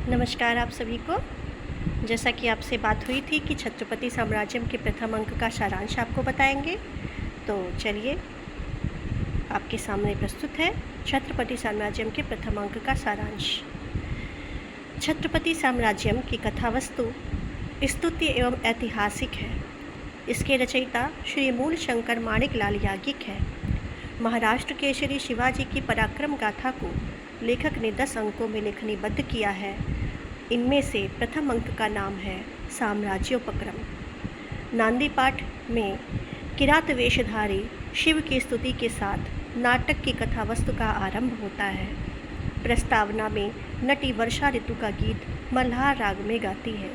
नमस्कार आप सभी को। जैसा कि आपसे बात हुई थी कि छत्रपति साम्राज्यम के प्रथम अंक का सारांश आपको बताएंगे, तो चलिए आपके सामने प्रस्तुत है छत्रपति साम्राज्यम के प्रथम अंक का सारांश। छत्रपति साम्राज्यम की कथावस्तु स्तुत्य एवं ऐतिहासिक है। इसके रचयिता श्री मूल शंकर माणिक लाल याज्ञिक है। महाराष्ट्र के श्री शिवाजी की पराक्रम गाथा को लेखक ने 10 अंकों में लेखनीबद्ध किया है। इनमें से प्रथम अंक का नाम है साम्राज्योपक्रम। नांदी पाठ में किरात वेशधारी शिव की स्तुति के साथ नाटक की कथावस्तु का आरंभ होता है। प्रस्तावना में नटी वर्षा ऋतु का गीत मल्हार राग में गाती है।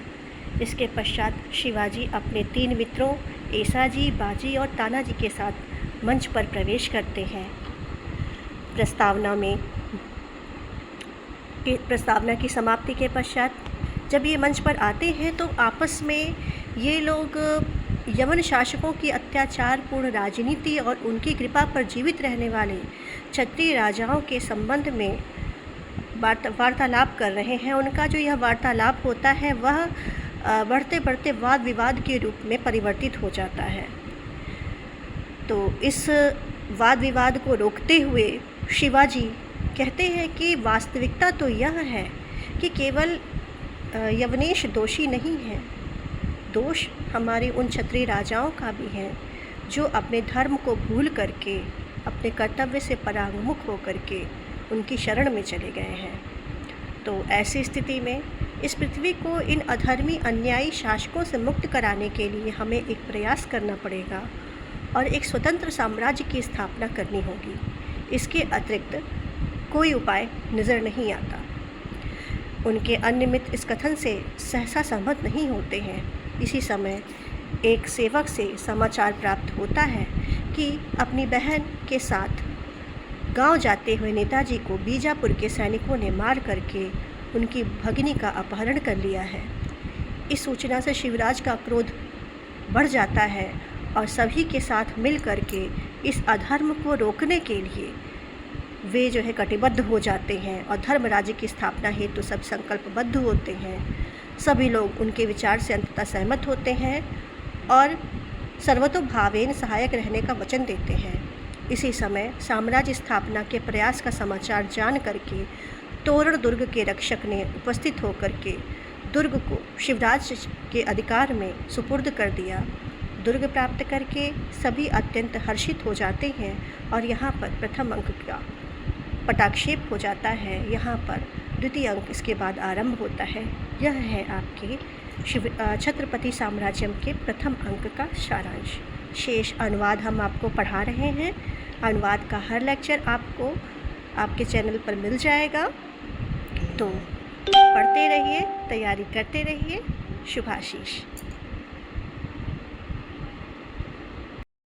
इसके पश्चात शिवाजी अपने 3 मित्रों ऐसाजी, बाजी और तानाजी के साथ मंच पर प्रवेश करते हैं। प्रस्तावना की समाप्ति के पश्चात जब ये मंच पर आते हैं तो आपस में ये लोग यवन शासकों की अत्याचारपूर्ण राजनीति और उनकी कृपा पर जीवित रहने वाले क्षत्रिय राजाओं के संबंध में वार्तालाप कर रहे हैं। उनका जो यह वार्तालाप होता है वह बढ़ते बढ़ते वाद विवाद के रूप में परिवर्तित हो जाता है। तो इस वाद विवाद को रोकते हुए शिवाजी कहते हैं कि वास्तविकता तो यह है कि केवल यवनेश दोषी नहीं है, दोष हमारे उन क्षत्रिय राजाओं का भी है जो अपने धर्म को भूल करके, अपने कर्तव्य से परांगमुख होकर के उनकी शरण में चले गए हैं। तो ऐसी स्थिति में इस पृथ्वी को इन अधर्मी अन्यायी शासकों से मुक्त कराने के लिए हमें एक प्रयास करना पड़ेगा और एक स्वतंत्र साम्राज्य की स्थापना करनी होगी। इसके अतिरिक्त कोई उपाय नज़र नहीं आता। उनके अन्य मित्र इस कथन से सहसा सहमत नहीं होते हैं। इसी समय एक सेवक से समाचार प्राप्त होता है कि अपनी बहन के साथ गांव जाते हुए नेताजी को बीजापुर के सैनिकों ने मार करके उनकी भगिनी का अपहरण कर लिया है। इस सूचना से शिवराज का क्रोध बढ़ जाता है और सभी के साथ मिल करके इस अधर्म को रोकने के लिए वे जो है कटिबद्ध हो जाते हैं और धर्म राज्य की स्थापना हेतु सब संकल्पबद्ध होते हैं। सभी लोग उनके विचार से अंततः सहमत होते हैं और सर्वतोभावेन सहायक रहने का वचन देते हैं। इसी समय साम्राज्य स्थापना के प्रयास का समाचार जान करके तोरण दुर्ग के रक्षक ने उपस्थित होकर के दुर्ग को शिवराज के अधिकार में सुपुर्द कर दिया। दुर्ग प्राप्त करके सभी अत्यंत हर्षित हो जाते हैं और यहाँ पर प्रथम अंक का पटाक्षेप हो जाता है। यहाँ पर द्वितीय अंक इसके बाद आरंभ होता है। यह है आपके छत्रपति साम्राज्यम के प्रथम अंक का सारांश। शेष अनुवाद हम आपको पढ़ा रहे हैं। अनुवाद का हर लेक्चर आपको आपके चैनल पर मिल जाएगा। तो पढ़ते रहिए, तैयारी करते रहिए। शुभाशीष।